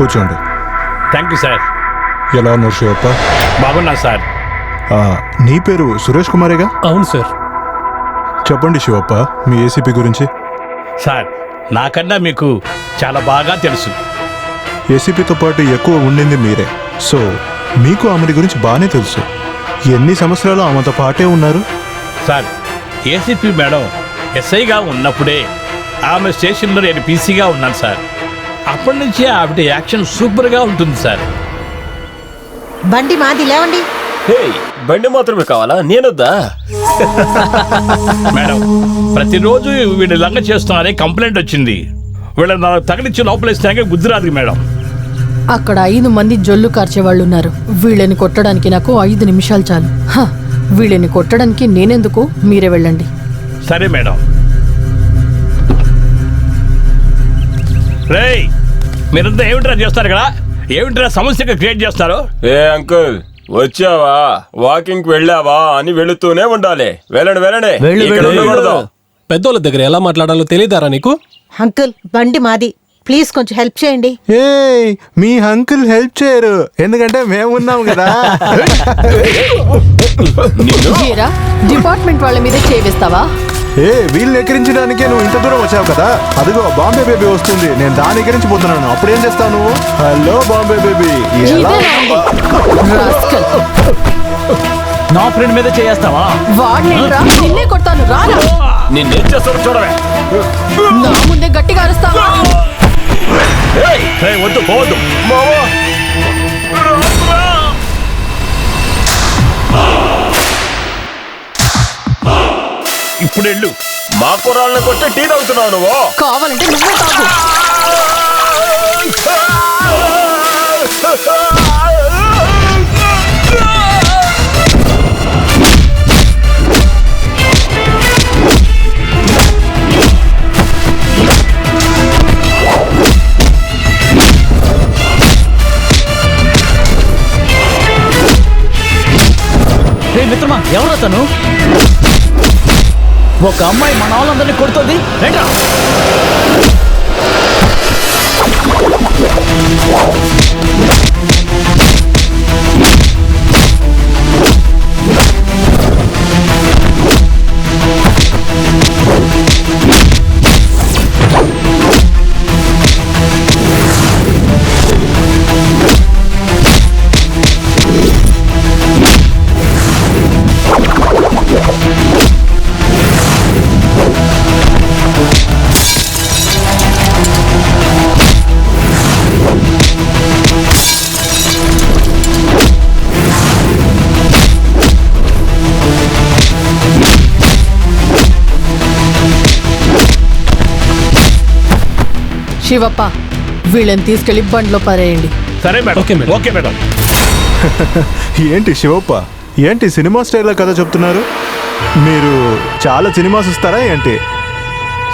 కూర్చోండి. Thank you sir. ఎలా ఉన్నారు శివప్ప? బాగున్నా సార్. నీ పేరు సురేష్ కుమారేగా? అవును సార్. చెప్పండి శివప్ప, మీ ఏసీపీ గురించి. సార్, నాకన్నా మీకు చాలా బాగా తెలుసు. ఏసీపీతో పాటు ఎక్కువ ఉండింది మీరే, సో మీకు ఆమె గురించి బాగానే తెలుసు. ఎన్ని సంవత్సరాలు ఆమెతో పాటే ఉన్నారు? సార్, ఏసీపీ మేడం ఎస్ఐగా ఉన్నప్పుడే ఆమె స్టేషన్లో నేను పీసీగా ఉన్నాను సార్. అప్పటి నుంచి ఆవిడ యాక్షన్ సూపర్గా ఉంటుంది సార్. బండి మాది, లేవండి. బండి మాత్రమే కావాలా, నేనొద్దా? మేడం, ప్రతిరోజు వీళ్ళు లంగ చేస్తున్నారని కంప్లైంట్ వచ్చింది. వీళ్ళని నాకు తగిలించి లోపలేస్తాకే బుద్ధి రాదు మేడం. అక్కడ 5 మంది జొల్లు కార్చేవాళ్ళు ఉన్నారు. వీళ్ళని కొట్టడానికి నాకు 5 నిమిషాలు చాలు. వీళ్ళని కొట్టడానికి నేనెందుకు, మీరే వెళ్ళండి. సరే మేడం. రేయ్, మీరంతా ఏమిట్రా చేస్తారు కదా? ఏమిట్రా సమస్యగా క్రియేట్ చేస్తారు? ఏ అంకుల్, వచ్చావా, వాకింగ్ వెళ్ళావా అని వెళుతూనే ఉండాలి. వెళ్ళండి వెళ్ళండి, ఇక్కడ ఉండకూడదు. పెద్దోళ్ళ దగ్గర ఎలా మాట్లాడాలో తెలియదారా నీకు? అంకుల్, బండి మాది, ప్లీజ్ కొంచెం హెల్ప్ చేయండి. మీ అంకుల్ హెల్ప్ చేయరు, ఎందుకంటే మేము ఉన్నాం కదా. ఏరా, డిపార్ట్మెంట్ వాళ్ళ మీదే చేవేస్తావా? వీళ్ళని ఎక్కిరించడానికే నువ్వు ఇంత దూరం వచ్చావు కదా. అదిగో బాంబే బేబీ వస్తుంది, నేను దాన్ని ఎక్కిరించిపోతున్నాను. అప్పుడేం చేస్తావు నువ్వు? Hello Bombay baby. నా ఫ్రెండ్ మీద చేస్తావా? వాడినేంట్రా, నిన్నే కొడతాను, రారా. నిన్నేం చేస్తారో చూడవే. నా ముందే గట్టిగా అరుస్తావా? వద్దు, పోవద్దు. ఇప్పుడు వెళ్ళు. మా కుర్రాళ్ళని కొట్టి టీ తాగుతున్నావు నువ్వు. కావాలంటే నువ్వే తాగు. మిత్రమా, ఎవరు తను? ఒక అమ్మాయి మన వాళ్ళందరినీ కొడుతుంది. శివప్ప, వీళ్ళని తీసుకెళ్లి బండ్లో పారేయండి. సరే మేడం. Okay madam. ఏంటి శివప్ప, ఏంటి సినిమా స్టైల్లో కథ చెప్తున్నారు? మీరు చాలా సినిమాస్ ఇస్తారా ఏంటి?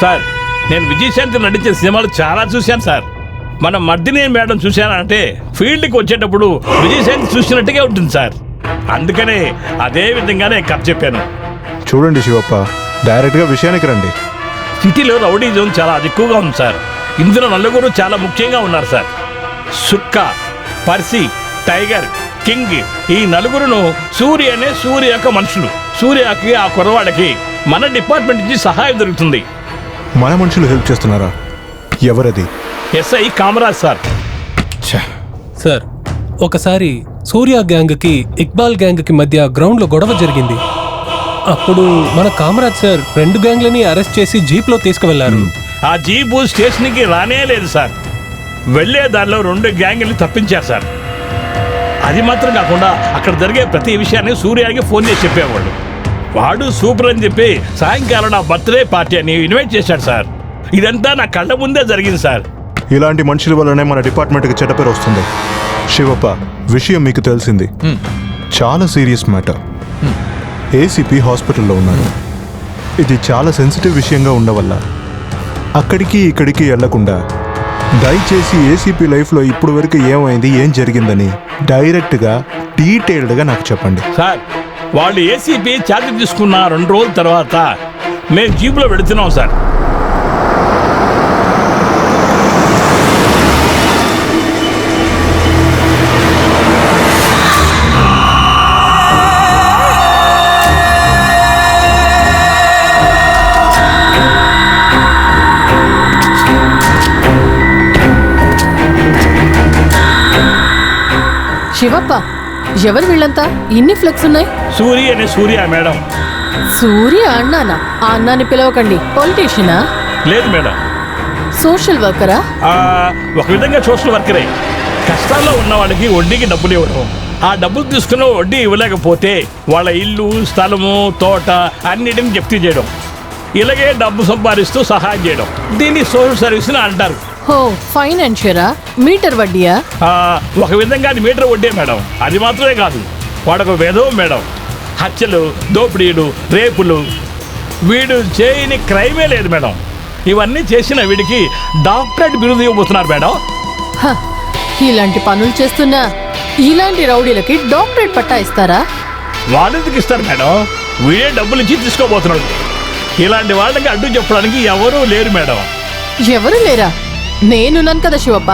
సార్, నేను విజయశాంతి నటించిన సినిమాలు చాలా చూశాను సార్. మన మర్దిని మేడం చూశానంటే ఫీల్డ్కి వచ్చేటప్పుడు విజయశాంతి చూసినట్టుగా ఉంటుంది సార్. అందుకనే అదే విధంగానే కథ చెప్పాను. చూడండి శివప్ప, డైరెక్ట్గా విషయానికి రండి. సిటీలో రౌడీజం చాలా ఎక్కువగా ఉంది సార్. ఇందులో నలుగురు చాలా ముఖ్యంగా ఉన్నారు సార్. సుక్క, పర్సి, టైగర్, కింగ్, ఈ నలుగురును సూర్య అనే సూర్య యొక్క మనుషులు. సూర్యకి, ఆ కుర్రవాళ్ళకి మన డిపార్ట్మెంట్ నుంచి సహాయం దొరుకుతుంది. మన మనుషులు హెల్ప్ చేస్తున్నారా? ఎవరది? SI Kamaraj sir. సార్, ఒకసారి సూర్య గ్యాంగ్కి ఇక్బాల్ గ్యాంగ్కి మధ్య గ్రౌండ్లో గొడవ జరిగింది. అప్పుడు మన కామరాజ్ సార్ 2 గ్యాంగ్లని అరెస్ట్ చేసి జీప్లో తీసుకువెళ్లారు. ఆ జీపు స్టేషన్కి రానే లేదు సార్. వెళ్లే దారిలో 2 గ్యాంగులు తప్పించారు సార్. అది మాత్రం కాకుండా అక్కడ జరిగే ప్రతి విషయాన్ని సూర్యాకి ఫోన్ చేసి చెప్పేవాళ్ళు. వాడు సూపర్ అని చెప్పి సాయంకాలం నా బర్త్డే పార్టీ అని ఇన్వైట్ చేశాడు సార్. ఇదంతా నా కళ్ళ ముందే జరిగింది సార్. ఇలాంటి మనుషుల వల్లనే మన డిపార్ట్మెంట్కి చెడ్డ పేరు వస్తుంది. శివప్ప, విషయం మీకు తెలిసింది, చాలా సీరియస్ మ్యాటర్. ఏసీపీ హాస్పిటల్లో ఉన్నారు. ఇది చాలా సెన్సిటివ్ విషయంగా ఉండవల్ల అక్కడికి ఇక్కడికి వెళ్లకుండా దయచేసి ఏసీపీ లైఫ్లో ఇప్పుడు వరకు ఏమైంది, ఏం జరిగిందని డైరెక్ట్గా డీటెయిల్డ్గా నాకు చెప్పండి. సార్, వాళ్ళు ఏసీపీ ఛార్జ్ తీసుకున్న 2 రోజుల తర్వాత మేము జీపులో వెళుతున్నాం సార్. శివప్ప, ఎవరు వీళ్ళంతా? ఇన్ని ఫ్లెక్స్ ఉన్నాయి. సూర్య అనే సూర్య మేడం. సూర్య అన్నానా? ఆ అన్నాన్ని పిలవకండి. పొలిటీషియనా? లేదు మేడం. సోషల్ వర్కరా? ఒక విధంగా సోషల్ వర్కరే. కష్టాల్లో ఉన్న వాళ్ళకి వడ్డీకి డబ్బులు ఇవ్వడం, ఆ డబ్బులు తీసుకున్న వడ్డీ ఇవ్వలేకపోతే వాళ్ళ ఇల్లు, స్థలము, తోట అన్నిటిని జప్తీ చేయడం, ఇలాగే డబ్బు సంపాదిస్తూ సహాయం చేయడం, దీన్ని సోషల్ సర్వీస్ అని అంటారు. హో, ఫైనాన్షియరా? మీటర్ వడ్డీయా? ఒక విధంగా అది మీటర్ వడ్డే మేడం. అది మాత్రమే కాదు, వాడొక విధవం మేడం. హత్యలు, దోపిడీలు, రేపులు, వీడు చేయని క్రైమే లేదు మేడం. ఇవన్నీ చేసిన వీడికి డాక్టరేట్ బిరుదు ఇవ్వబోతున్నారు మేడం. హ, ఇలాంటి పనులు చేస్తున్నా ఇలాంటి రౌడీలకి డాక్టరేట్ పట్టా ఇస్తారా? వాళ్ళెందుకు ఇస్తారు మేడం? వీడే డబ్బులు ఇచ్చి తీసుకోబోతున్నాడు. ఇలాంటి వాళ్ళకి అడ్డు చెప్పడానికి ఎవరూ లేరు మేడం. ఎవరు లేరా? నేనున్నాను కదా శివప్ప.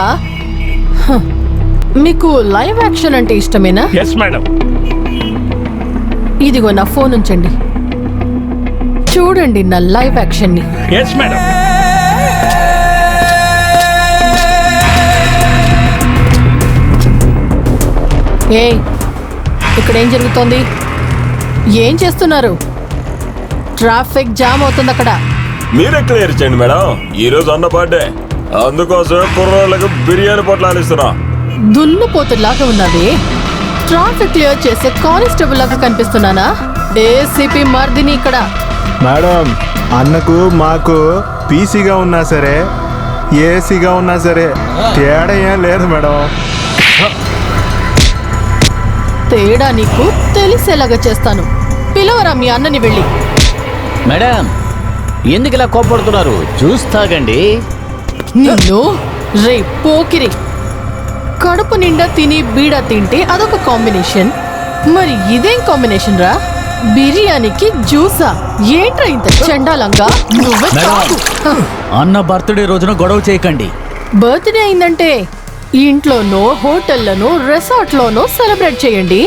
హ, మీకు లైవ్ యాక్షన్ అంటే ఇష్టమేనా? Yes madam. ఇదిగో నా ఫోన్ ఉంచండి, చూడండి నా లైవ్ యాక్షన్ ని. Yes madam. ఏయ్, ఇక్కడ ఏం జరుగుతోంది? ఏం చేస్తున్నారు? ట్రాఫిక్ జామ్ అవుతుంది అక్కడ. మీరే క్లియర్ చేయండి మేడం. ఈ రోజు అన్న బర్త్డే, అందుకోసం కుర్రోళ్ళకు బిర్యానీ పొట్లాలు ఇస్తున్నా. దున్నుపోతులాగా ఉన్నది. ట్రాఫిక్ క్లియర్ చేసే కానిస్టేబుల్ లాగా కనిపిస్తున్నానా? ఏసీపీ మర్దిని ఇక్కడ. మేడం, అన్నకు మాకు పీసీగా ఉన్నా సరే, ఏసీగా ఉన్నా సరే తేడా ఏం లేదు మేడం. తేడా నీకు తెలిసేలాగా చేస్తాను. పిలవరా మీ అన్నని వెళ్ళి. మేడం, ఎందుకు ఇలా కోపడుతున్నారు? జ్యూస్ తాగండి. నిన్ను రే పోకిరి, కడుపు నిండా తిని బీడా తింటే అదొక కాంబినేషన్, మరి ఇదేం కాంబినేషన్ రా? బిర్యానీకి జ్యూసా? ఏంట్రా ఇంత చండాలంగా? నువ్వే తాగు. హ. అన్న బర్త్డే రోజున గొడవ చేయకండి. బర్త్డే అయిందంటే ఇంట్లోనో, హోటల్లోనో, రిసార్ట్లోనో సెలబ్రేట్ చేయండి.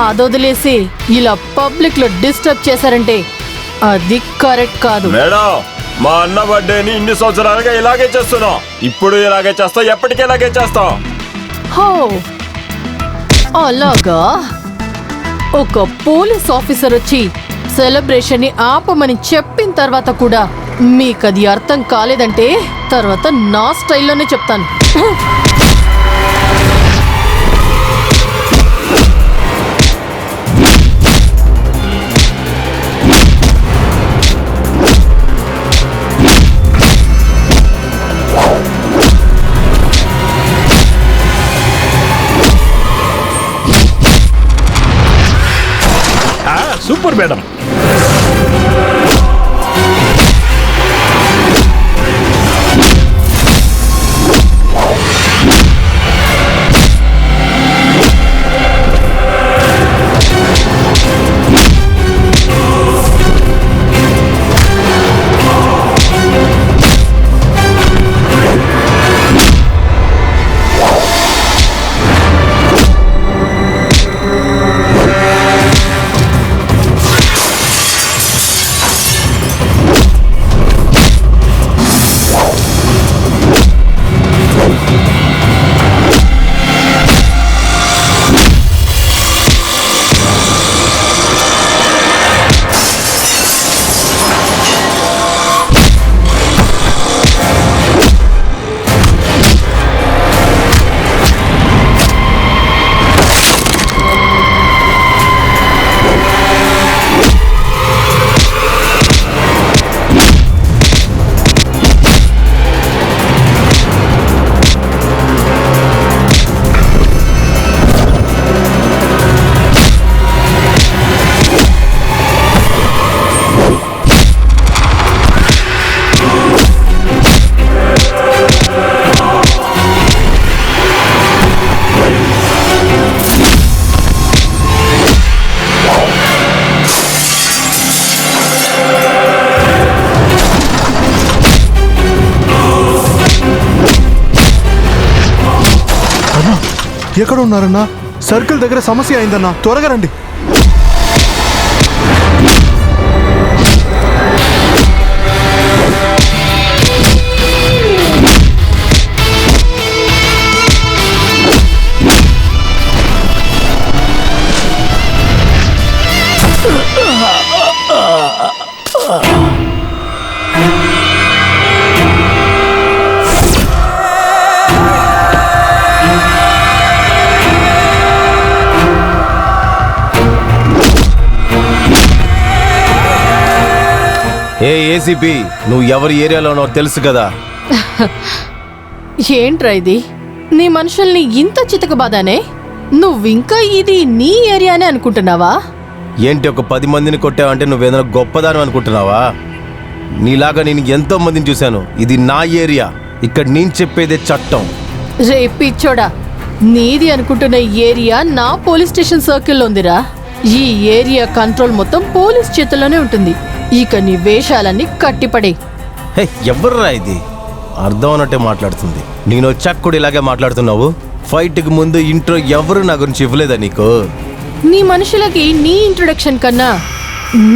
అదొదిలేసి ఇలా పబ్లిక్ లో డిస్టర్బ్ చేశారంటే అది కరెక్ట్ కాదు. మేడం, మా అన్న బర్త్డేని ఇన్ని సంవత్సరాలుగా ఇలాగే చేస్తున్నాం. ఇప్పుడు ఇలాగే చేస్తాం, ఎప్పటికీ ఇలాగే చేస్తాం. హో, అలాగా? ఒక పోలీస్ ఆఫీసర్ వచ్చి సెలబ్రేషన్ ని ఆపమని చెప్పిన తర్వాత కూడా మీకు అది అర్థం కాలేదంటే తర్వాత నా స్టైల్లోనే చెప్తాను. Super madam. ఎక్కడ ఉన్నారన్నా? సర్కిల్ దగ్గర సమస్య అయిందన్నా, త్వరగా రండి. ఏ ఏసీపీ, నువ్వు ఎవరి ఏరియాలో ఉన్నావో తెలుసు కదా. ఏంట్రా ఇది? నీ మనుషుల్ని ఇంత చితకబాదానే నువ్వింకా ఇది నీ ఏరియానే అనుకుంటున్నావా? ఏంటి ఒక 10 మందిని కొట్టావంటే నువ్వేదైనా గొప్పదానం అనుకుంటున్నావా? నీలాగా నేను ఎంతో మందిని చూశాను. ఇది నా ఏరియా, ఇక్కడ నేను చెప్పేదే చట్టం. రే పిచ్చోడా, నీది అనుకుంటున్న ఏరియా నా పోలీస్ స్టేషన్ సర్కిల్లో ఉందిరా. ఈ ఏరియా కంట్రోల్ మొత్తం పోలీస్ చేతుల్లోనే ఉంటుంది. ఇక నీ వేషాలన్నీ కట్టిపడే. హే, ఎవర్రా ఇది? అర్థం అన్నట్టే మాట్లాడుతుంది. నేను వచ్చాక కూడా ఇలాగే మాట్లాడుతున్నావు. ఫైట్కి ముందు ఇంట్రో ఎవరు నా గురించి ఇవ్వలేదా నీకు? నీ మనుషులకి నీ ఇంట్రొడక్షన్ కన్నా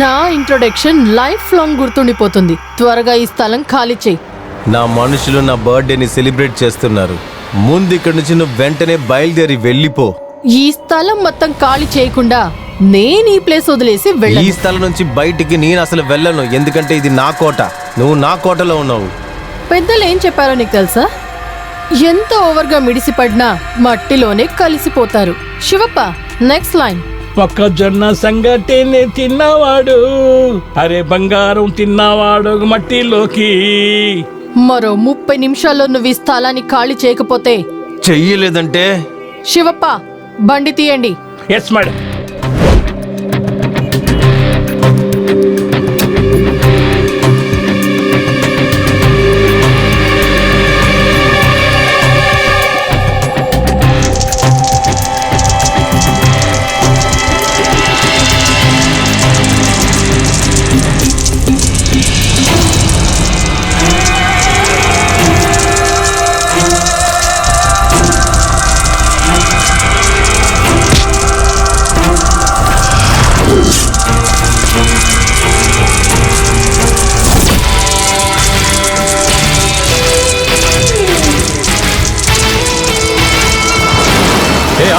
నా ఇంట్రొడక్షన్ లైఫ్ లాంగ్ గుర్తుండిపోతుంది. త్వరగా ఈ స్థలం ఖాళీ చేయి. నా మనుషులు నా బర్త్డేని సెలబ్రేట్ చేస్తున్నారు. ముందు ఇక్కడి నుంచి నువ్వు వెంటనే బయలుదేరి వెళ్ళిపో. ఈ స్థలం మొత్తం ఖాళీ చేయకుండా నేను ఈ ప్లేస్ వదిలేసి ఈ వెళ్ళను. స్థలం నుంచి బయటికి నేను అసలు వెళ్ళను, ఎందుకంటే ఇది నా కోట. నువ్వు నా కోటలో ఉన్నావు. పెద్దలు ఏం చెప్పారో నీకు తెలుసా? ఎంత ఓవర్గా మిడిసిపడినా మట్టిలోనే కలిసిపోతారు. Shivappa, next line. మొక్కజొన్న సంగటిని తిన్నవాడు, అరే బంగారం తిన్నవాడు మట్టిలోకి. మరో 30 నిమిషాల్లో నువ్వు ఈ స్థలాన్ని ఖాళీ చేయకపోతే చెయ్యలేదంటే శివప్ప బండి తీయండి. Yes madam.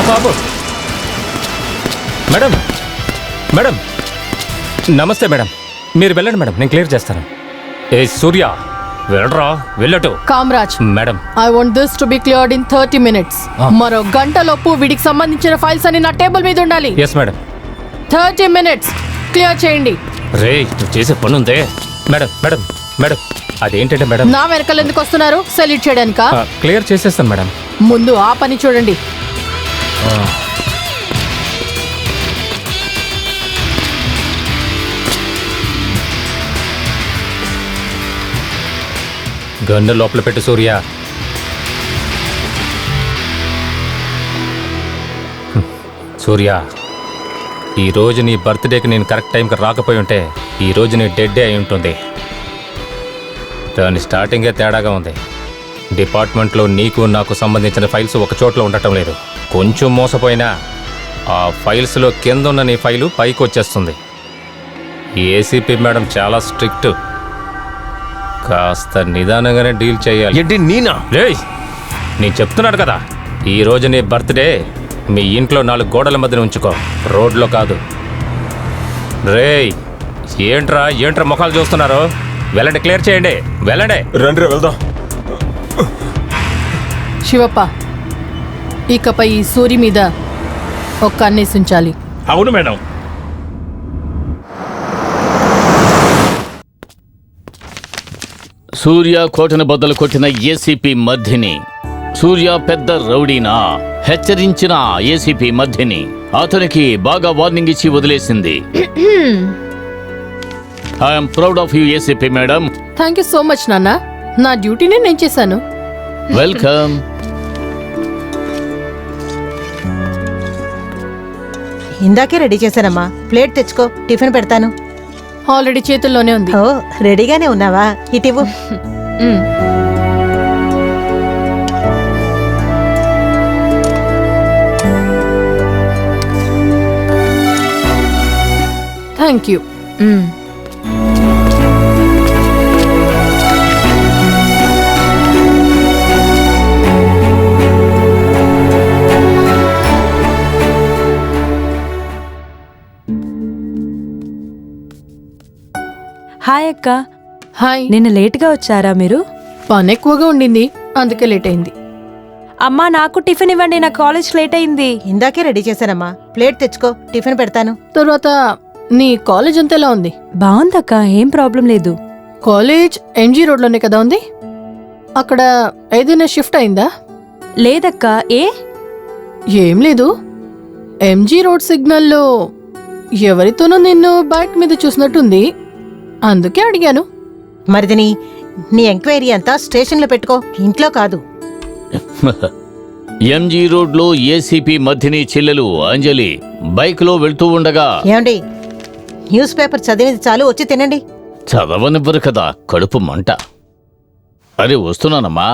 బాబు, మేడం మేడం నమస్తే మేడం. మీరు వెళ్ళండి మేడం, నేను క్లియర్ చేస్తాను. ఏ సూర్య, వెళ్ళరా, వెళ్ళటు. Kamaraj, madam, I want this to be cleared in 30 minutes. మరో గంటలోపు వీడికి సంబంధించిన ఫైల్స్ అన్ని నా టేబుల్ మీద ఉండాలి. Yes madam. 30 minutes క్లియర్ చేయండి. రే, నువ్వు చేసే పని ఉందే. మేడం మేడం మేడం, అదేంటంటే మేడం, నా వెనకాల ఎందుకు వస్తున్నారు? సెల్యూట్ చేయడానికా? క్లియర్ చేసేస్తాను మేడం. ముందు ఆ పని చూడండి. గన్ను లోపల పెట్టు సూర్య. సూర్య, ఈరోజు నీ బర్త్డేకి నేను కరెక్ట్ టైంకి రాకపోయి ఉంటే ఈరోజు నీ డెడ్ డే అయి ఉంటుంది. దాని స్టార్టింగే తేడాగా ఉంది. డిపార్ట్మెంట్లో నీకు నాకు సంబంధించిన ఫైల్స్ ఒక చోట్ల ఉండటం లేదు. కొంచెం మోసపోయినా ఆ ఫైల్స్లో కింద ఉన్న నీ ఫైలు పైకి వచ్చేస్తుంది. ఏసీపీ మేడం చాలా స్ట్రిక్ట్. కాస్త నిదానంగానే డీల్ చేయాలి. ఏంటి నీనా? రేయ్, నేను చెప్తున్నాను కదా, ఈరోజు నీ బర్త్డే మీ ఇంట్లో 4 గోడల మధ్యన ఉంచుకో, రోడ్లో కాదు. రేయ్, ఏంట్రా ముఖాలు చూస్తున్నారు? వెళ్ళండి, క్లియర్ చేయండి, వెళ్ళండి. రండి వెళ్దాం. శివప్ప, ఇకపై ఈ సూరి మీద ఒక కన్నేసి ఉంచాలి. అవును మేడం. సూర్య కోటను బద్దలు కొట్టిన ఏసీపీ మధ్యని. సూర్య పెద్ద రౌడీనా హెచ్చరించిన ఏసీపీ మధ్యని అతనికి బాగా వార్నింగ్ ఇచ్చి వదిలేసింది. I'm proud of you ACP madam. Thank you so much నాన్న. నా డ్యూటీనే నేను చేశాను. వెల్కమ్. ఇందాకే రెడీ చేశానమ్మా. ప్లేట్ తెచ్చుకో, టిఫిన్ పెడతాను. ఆల్రెడీ చేతుల్లోనే ఉంది. ఓ, రెడీగానే ఉన్నావా? ఇటివ్వు. Thank you. హాయ్ అక్క. హాయ్. నిన్న లేట్గా వచ్చారా మీరు? పని ఎక్కువగా ఉండింది, అందుకే లేట్ అయింది. అమ్మా, నాకు టిఫిన్ ఇవ్వండి, నా కాలేజ్ లేట్ అయింది. ఇందాకే రెడీ చేశానమ్మా. ప్లేట్ తెచ్చుకో, టిఫిన్ పెడతాను. తర్వాత నీ కాలేజ్ అంతా ఎలా ఉంది? బాగుందక్క, ఏం ప్రాబ్లం లేదు. కాలేజ్ ఎంజీ రోడ్లోనే కదా ఉంది. అక్కడ ఏదైనా షిఫ్ట్ అయిందా? లేదక్క. ఏం లేదు, ఎంజీ రోడ్ సిగ్నల్లో ఎవరితోనో నిన్ను బైక్ మీద చూసినట్టుంది, అందుకే అడిగాను. మరిదిని, నీ ఎంక్వైరీ అంతా స్టేషన్లో పెట్టుకో, ఇంట్లో కాదు. ఎంజీ రోడ్లో ఏసీపీ మధ్యని చెల్లెలు అంజలి బైక్లో వెళ్తూ ఉండగా ఏమండి, న్యూస్ పేపర్ చదివింది చాలు, వచ్చి తినండి. చదవనివ్వరు కదా, కడుపు మంట. అరే వస్తున్నానమ్మా,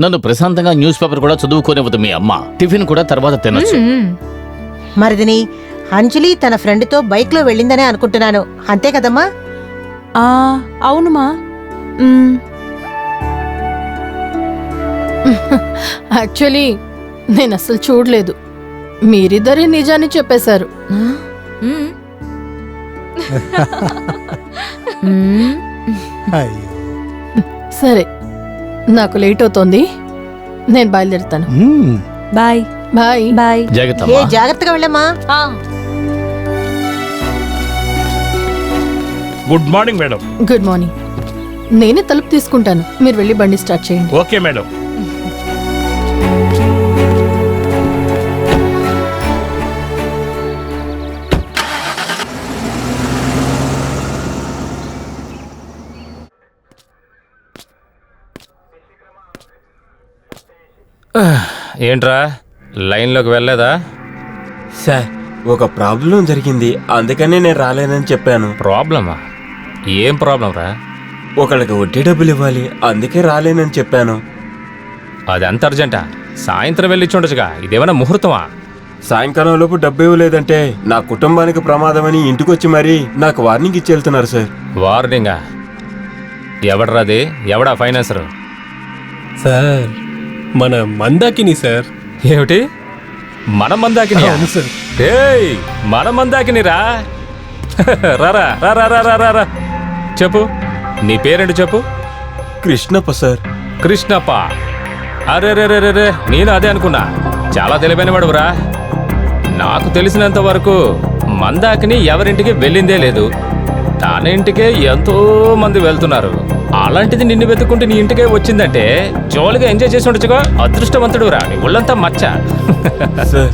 నన్ను ప్రశాంతంగా న్యూస్ పేపర్ కూడా చదువుకోనివ్వదు మీ అమ్మ. టిఫిన్ కూడా తర్వాత తినొచ్చు. మరిదిని, అంజలి తన ఫ్రెండ్తో బైక్లో వెళ్ళిందనే అనుకుంటున్నాను, అంతే కదమ్మా? అవునుమా. యాక్చువల్లీ నేను అసలు చూడలేదు, మీరిద్దరే నిజాన్ని చెప్పేశారు. సరే, నాకు లేట్ అవుతోంది, నేను బయలుదేరుతాను. Bye bye. బాయ్. జాగ్రత్త. జాగ్రత్తగా వెళ్ళమ్మా. Good morning madam. Good morning. నేనే తలుపు తీసుకుంటాను, మీరు వెళ్ళి బండి స్టార్ట్ చేయండి. Okay madam. ఏంట్రా లైన్లోకి వెళ్ళలేదా? సార్, ఒక ప్రాబ్లం జరిగింది, అందుకనే నేను రాలేనని చెప్పాను. ప్రాబ్లమా? ఏం ప్రాబ్లం రా? ఒకళ్ళకి వడ్డీ డబ్బులు ఇవ్వాలి, అందుకే రాలేనని చెప్పాను. అది అంత అర్జెంటా? సాయంత్రం వెళ్ళి చూడొచ్చుగా, ఇదేమైనా ముహూర్తమా? సాయంకాలం లోపు డబ్బు ఇవ్వలేదంటే నా కుటుంబానికి ప్రమాదమని ఇంటికొచ్చి మరీ నాకు వార్నింగ్ ఇచ్చి వెళ్తున్నారు సార్. వార్నింగా? ఎవడరాది? ఎవడా ఫైనాన్సరు? సార్, మన మందాకిని సార్. ఏమిటి మన మందాకిని? సార్. ఏయ్, మన మందాకిని రా. రారా రా రా రా రా రా. చెప్పు, నీ పేరేంటి చెప్పు. కృష్ణప్ప సార్. కృష్ణప్ప? అరే రే రే రే రే, నేను అదే అనుకున్నా. చాలా తెలివైన వాడురా. నాకు తెలిసినంత వరకు మందాకిని ఎవరింటికి వెళ్ళిందే లేదు. తన ఇంటికే ఎంతో మంది వెళ్తున్నారు. అలాంటిది నిన్ను వెతుక్కుంటే నీ ఇంటికే వచ్చిందంటే జోలిగా ఎంజాయ్ చేసి ఉండొచ్చుగా. అదృష్టవంతుడు రా, నీ ఒళ్ళంతా మచ్చ. సార్,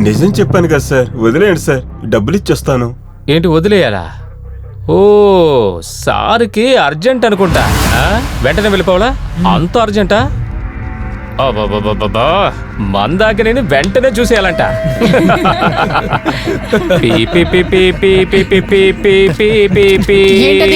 నిజం చెప్పాను కదా సార్, వదిలేయండి సార్, డబ్బులు ఇచ్చొస్తాను. ఏంటి వదిలేయాలా? ఓ, సార్కి అర్జెంట్ అనుకుంటా. వెంటనే వెళ్ళిపోవాలా? అంత అర్జెంటా? మందాకి నేను వెంటనే చూసేయాలంట. పీ పీ పీ పీ పీ పీ పీ పీ పీ పీ.